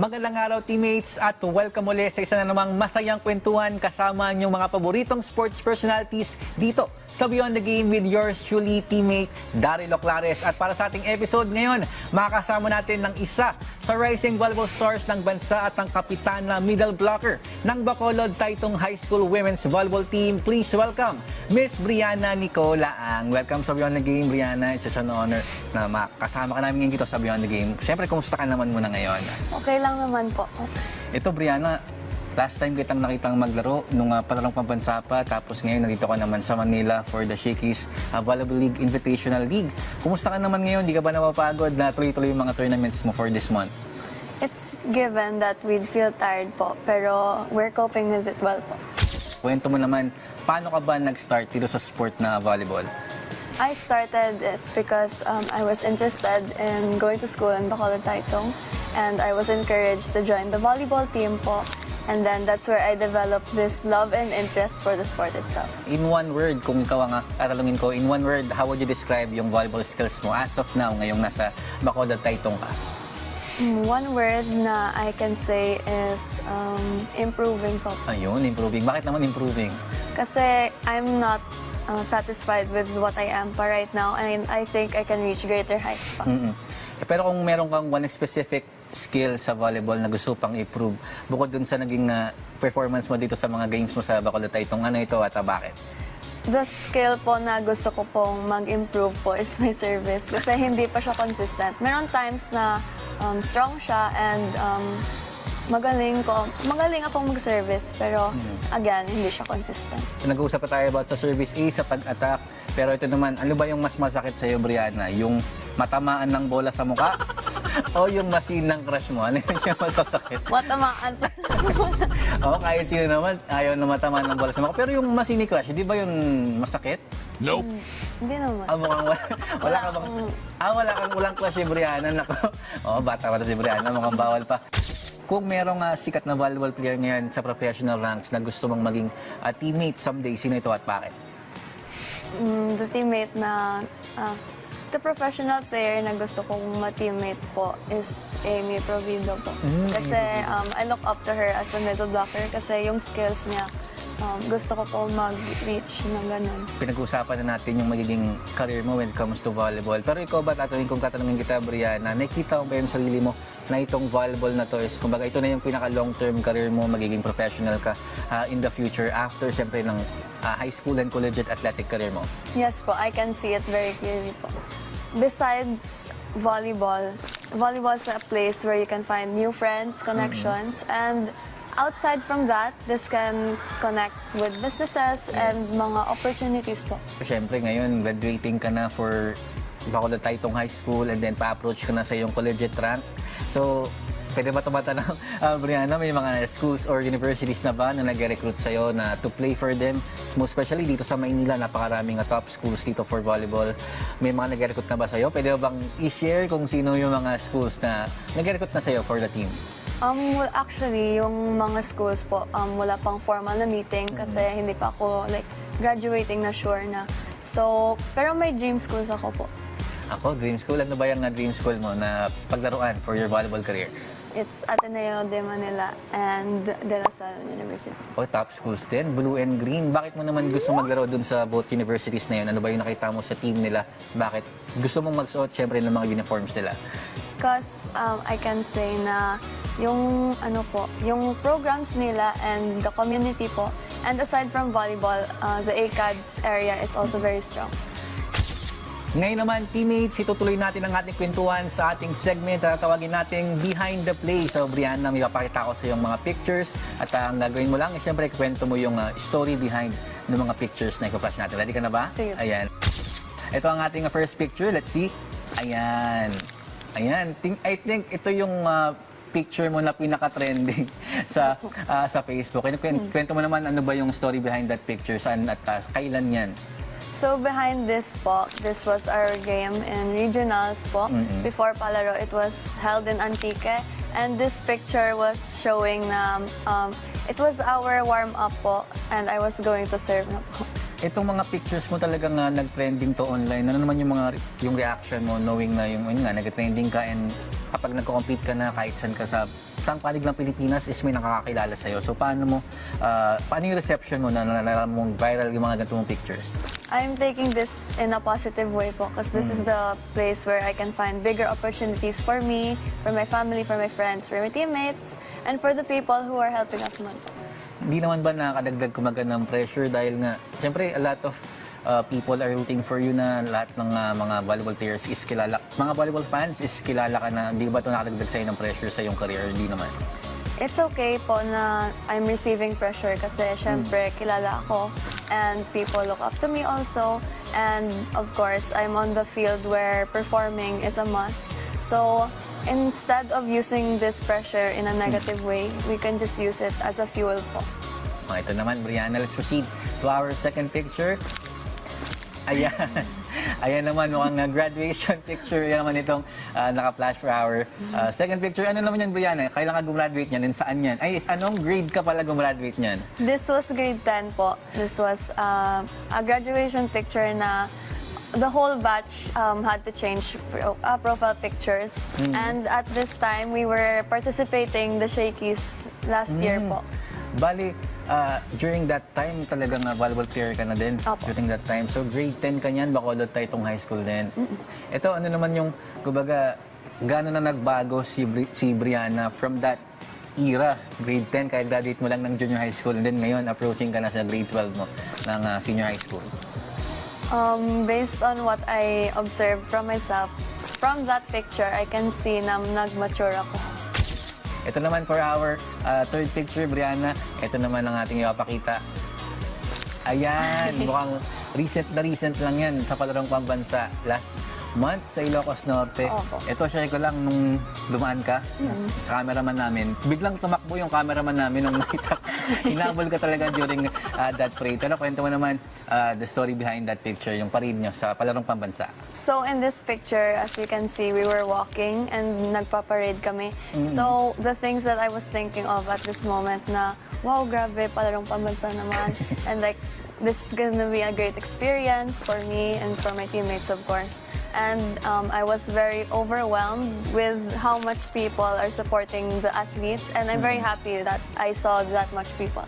Magandang araw teammates at welcome ulit sa isa na namang masayang kwentuhan kasama ang mga paboritong sports personalities dito sa Beyond the Game with yours truly teammate Daryl Oclares. At para sa ating episode ngayon, makakasama natin ng isa sa rising volleyball stars ng bansa at ang kapitan na middle blocker ng Bacolod Taytong High School Women's Volleyball Team. Please welcome Miss Brianna Nicolaang. Welcome sa Beyond the Game, Brianna. It's an honor na makasama ka namin ngayon dito sa Beyond the Game. Siyempre, kumusta ka naman muna ngayon? Okay lang naman po. Ito, Brianna, last time kitang nakitang maglaro nung palarong pambansa pa, tapos ngayon nandito ka naman sa Manila for the Shakey's Volleyball League Invitational League. Kumusta ka naman ngayon? Di ka ba napapagod na tuloy-tuloy yung mga tournaments mo for this month? It's given that we'd feel tired po, pero we're coping with it well po. Kwento mo naman, paano ka ba nag-start dito sa sport na volleyball? I started it because I was interested in going to school in Bacolod Taytong, and I was encouraged to join the volleyball team po. And then that's where I developed this love and interest for the sport itself. In one word, kung ikaw ang tatanungin ko, in one word, how would you describe yung volleyball skills mo as of now, ngayong nasa Bacolod Taytong ka? One word na I can say is improving po. Ayun, improving. Bakit naman improving? Kasi I'm not satisfied with what I am pa right now, and I think I can reach greater heights pa. Pero kung meron kang one specific skill sa volleyball na gusto pang improve, bukod dun sa naging performance mo dito sa mga games mo sa Bacolod Taytong, ano ito at bakit? The skill po na gusto ko pong mag-improve po is my service, kasi hindi pa siya consistent. Meron times na strong siya and magaling akong mag-service, pero again, hindi siya consistent. Nag-uusap pa tayo about sa service A, sa pag-attack. Pero ito naman, ano ba yung mas masakit sa'yo, Brianna? Yung matamaan ng bola sa mukha o yung machine ng crush mo? Ano yung masasakit? Matamaan po. Oo, kahit sino naman, ayaw na matamaan ng bola sa mukha. Pero yung machine ni crush, di ba yun masakit? Nope. Hindi naman. Mukhang wala ka bang... walang crush si Brianna. Nako. Oo, bata pa si Brianna, mukhang bawal pa. Kung merong sikat na volleyball player ngayon sa professional ranks na gusto mong maging teammate someday, sino ito at bakit? The teammate na... the professional player na gusto kong ma-teammate po is Amy Provido po. Kasi I look up to her as a middle blocker kasi yung skills niya, gusto ko po mag-reach ng ganun. Pinag-uusapan na natin yung magiging career mo when it comes to volleyball. Pero ikaw ba, kung tatanungin kita, Brianna, nakikita mo ba yung sarili mo na itong volleyball na to is, kumbaga, ito na yung pinaka-long-term career mo, magiging professional ka in the future after, siyempre, ng high school and collegiate athletic career mo? Yes po, I can see it very clearly po. Besides volleyball, volleyball is a place where you can find new friends, connections, and outside from that, this can connect with businesses and mga opportunities po. Siyempre, ngayon, graduating ka na for Bacolod Taytong High School and then pa-approach ka na sa iyong collegiate rank. So, pwede ba tumatanong, Brianna, may mga schools or universities na ba na nag-recruit sa'yo na to play for them? Most especially dito sa Maynila, napakaraming top schools dito for volleyball. May mga nag-recruit na ba sa'yo? Pwede ba bang i-share kung sino yung mga schools na nag-recruit na sa'yo for the team? Well, actually, yung mga schools po, wala pang formal na meeting kasi hindi pa ako graduating na sure na. So, pero may dream schools ako po. Ako, dream school. Ano ba yung dream school mo na paglaruan for your volleyball career? It's Ateneo de Manila and De La Salle University. O, top schools din. Blue and green. Bakit mo naman gusto maglaro dun sa both universities na yun? Ano ba yung nakita mo sa team nila? Bakit gusto mong magsuot, syempre, ng mga uniforms nila? Because I can say na yung yung programs nila and the community po, and aside from volleyball, the ACADS area is also very strong. Ngayon naman, teammates, itutuloy natin ang ating kwentuhan sa ating segment na tatawagin natin Behind the Play. So, Brianna, may papakita ko sa iyong mga pictures at ang gagawin mo lang, siyempre, kwento mo yung story behind ng mga pictures na i-flash natin. Ready ka na ba? Sige. Ayan. Ito ang ating first picture. Let's see. Ayan. Ayan. I think ito yung picture mo na pinaka-trending sa Facebook. Kwento mo naman ano ba yung story behind that picture, saan at kailan yan? So behind this po, this was our game in regionals po. Before Palaro, it was held in Antique. And this picture was showing na it was our warm-up po and I was going to serve na po. Itong mga pictures mo talagang nag-trending to online. Ano naman yung reaction mo knowing na yun nga, nag-trending ka and kapag nagko-compete ka na kahit saan ka sa saang panig ng Pilipinas is may nakakakilala sa'yo. So paano yung reception mo na nalaman mong viral yung mga ganitong pictures? I'm taking this in a positive way po because this is the place where I can find bigger opportunities for me, for my family, for my friends, for my teammates, and for the people who are helping us man. Hindi naman ba nakakadagdag kumaga ng pressure dahil nga, siyempre, a lot of people are rooting for you na lahat ng mga volleyball players is kilala. Mga volleyball fans is kilala ka na, hindi ba ito nakakadagdag sa'yo ng pressure sa iyong career? Hindi naman. It's okay po na I'm receiving pressure kasi syempre kilala ako and people look up to me also. And of course, I'm on the field where performing is a must. So instead of using this pressure in a negative way, we can just use it as a fuel po. Ito naman, Brianna, let's proceed to our second picture. Ayan. Ayan naman, mukhang graduation picture. Yan naman itong naka-flash for our second picture. Ano naman yan, Brianna? Kailan ka gumraduate niyan? And saan yan? Ay, anong grade ka pala gumraduate niyan? This was grade 10 po. This was a graduation picture na the whole batch had to change profile pictures. And at this time, we were participating the Shakies last year po. Bali, during that time, talagang volleyball player ka na din. Opo. During that time. So, grade 10 ka niyan, Bacolod tayo itong high school din. Ito, ano naman yung, kumbaga, gano'n na nagbago si Brianna from that era, grade 10, kaya graduate mo lang ng junior high school, and then ngayon, approaching ka na sa grade 12 mo ng senior high school. Based on what I observed from myself, from that picture, I can see na nag-mature ako. Ito naman for our third picture, Brianna. Ito naman ang ating ipapakita. Ayan, mukhang recent lang yan sa palarong pambansa. Last month sa Ilocos Norte. Opo. Ito, share ko lang nung dumaan ka sa cameraman namin. Biglang tumakbo yung cameraman namin nung nakita ka. Hinabol ka talaga during that parade. Pero kwento mo naman the story behind that picture, yung parade nyo sa palarong pambansa. So in this picture, as you can see, we were walking and nagpa-parade kami. So the things that I was thinking of at this moment na, wow, grabe, palarong pambansa naman. And like, this is gonna be a great experience for me and for my teammates, of course. And I was very overwhelmed with how much people are supporting the athletes. And I'm very happy that I saw that much people.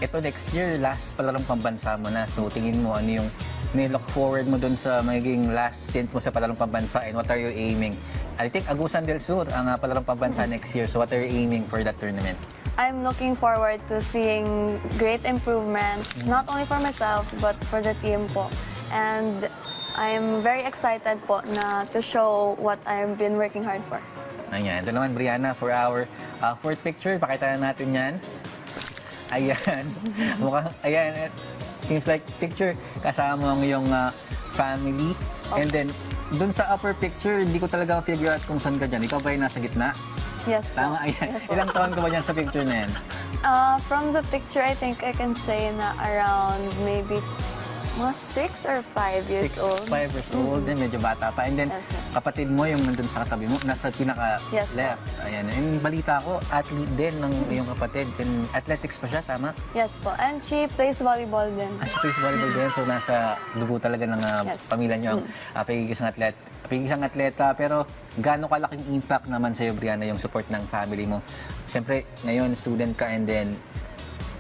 Ito next year, last palarong pambansa mo na. So tingin mo ano yung nilook forward mo dun sa magiging last stint mo sa palarong pambansa and what are you aiming? I think Agusan del Sur ang palarong pambansa next year. So what are you aiming for that tournament? I'm looking forward to seeing great improvements, not only for myself, but for the team po. And I'm very excited po na to show what I've been working hard for. Ayan, ito naman Brianna for our fourth picture. Pakita na natin yan. Ayan. Mukhang, ayan. Seems like picture kasama mo yung family. And then, dun sa upper picture, hindi ko talaga figure out kung saan ka dyan. Ikaw ba yung nasa gitna? Yes po. Tama, ayan. Yes po. Ilang taon ka ba dyan sa picture na yan? From the picture, I think I can say na around maybe mga 6 or 5 years old. 5 years old, then medyo bata pa. And then, Yes, ma'am. kapatid mo yung nandun sa katabi mo, nasa Yes, pinaka-left. Ayan. And balita ko, athlete din ng iyong kapatid. And athletics pa siya, tama? Yes po. And she plays volleyball din. Siya plays volleyball din, so nasa dugo talaga ng Yes. pamilya niyo ang pagigisang atleta. Pero gaano kalaking impact naman sa'yo, Brianna, yung support ng family mo? Siyempre, ngayon, student ka and then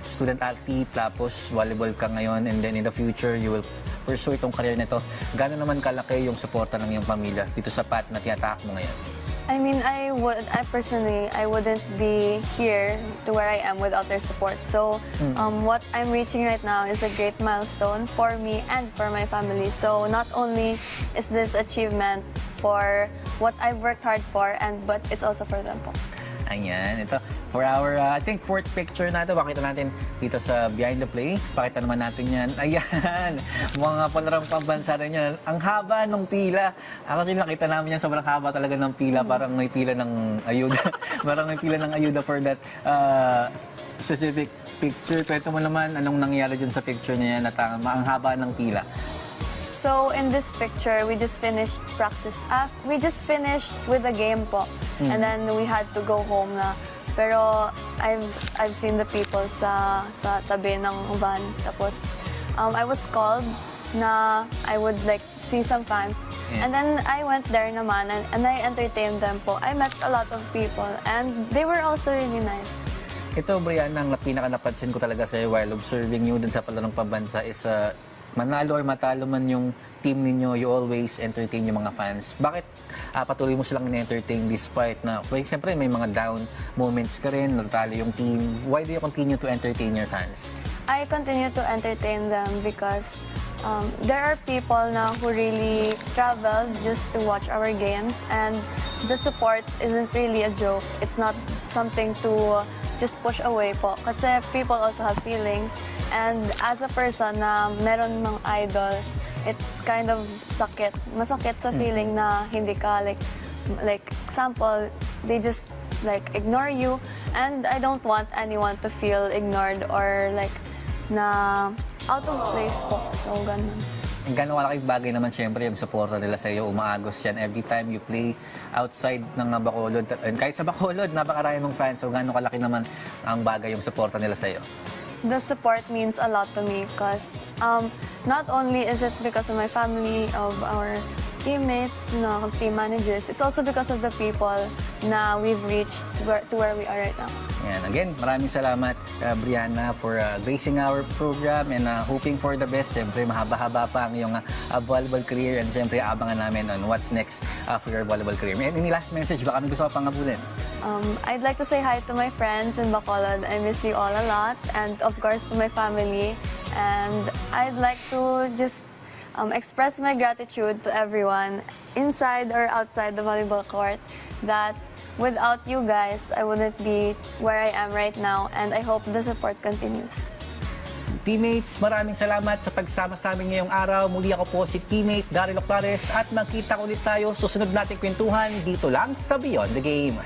student athlete, tapos volleyball ka ngayon, and then in the future, you will pursue itong career nito. Gaano naman kalaki yung suporta ng iyong pamilya dito sa path na tinatahak mo ngayon? I mean, I personally, I wouldn't be here to where I am without their support. So, what I'm reaching right now is a great milestone for me and for my family. So, not only is this achievement for what I've worked hard for, but it's also for them po. Ayan, ito. For our, I think, fourth picture na ito, pakita natin dito sa Behind the Play. Pakita naman natin yan. Ayan, mga palarong pambansa rin yan. Ang haba ng pila. Actually, nakita namin yan, sobrang haba talaga ng pila. Parang may pila ng ayuda. Parang may pila ng ayuda for that specific picture. Kwento mo naman, anong nangyari dyan sa picture na yan at ang haba ng pila. So in this picture, we just finished practice. We just finished with a game po. And then we had to go home na. Pero I've seen the people sa tabi ng van. Tapos I was called na I would like see some fans. Yes. And then I went there naman and I entertained them po. I met a lot of people and they were also really nice. Ito, Brian, ang pinaka-napansin ko talaga sa'yo while observing you dun sa palarong pambansa is manalo or matalo man yung team ninyo, you always entertain yung mga fans. Bakit patuloy mo silang in-entertain despite na, well, siyempre may mga down moments ka rin, natalo yung team. Why do you continue to entertain your fans? I continue to entertain them because there are people na who really travel just to watch our games and the support isn't really a joke. It's not something to just push away po. Kasi people also have feelings and as a person na meron mga idols, it's kind of sakit. Masakit sa feeling na hindi ka like example, they just like ignore you and I don't want anyone to feel ignored or like na out of place po. So, ganun. Gano'ng kalaking bagay naman siyempre yung suporta nila sa iyo, umaagos yan every time you play outside ng Bacolod. And kahit sa Bacolod, napakarami mong fans. So, gano'ng kalaki naman ang bagay yung suporta nila sa iyo? The support means a lot to me because not only is it because of my family, of our teammates, team managers, it's also because of the people na we've reached to where we are right now. Yan. Again, maraming salamat, Brianna, for gracing our program and hoping for the best. Siyempre, mahaba-haba pa ang iyong volleyball career and siyempre, abangan namin on what's next for your volleyball career. Any last message? Baka may gusto ka pang abulin? I'd like to say hi to my friends in Bacolod. I miss you all a lot. And of course, to my family. And I'd like to just express my gratitude to everyone inside or outside the volleyball court that without you guys, I wouldn't be where I am right now. And I hope the support continues. Teammates, maraming salamat sa pagsama sa amin ngayong araw. Muli ako po si teammate Daryl Oclares at magkita ulit tayo susunod nating kwentuhan dito lang sa Beyond the Game.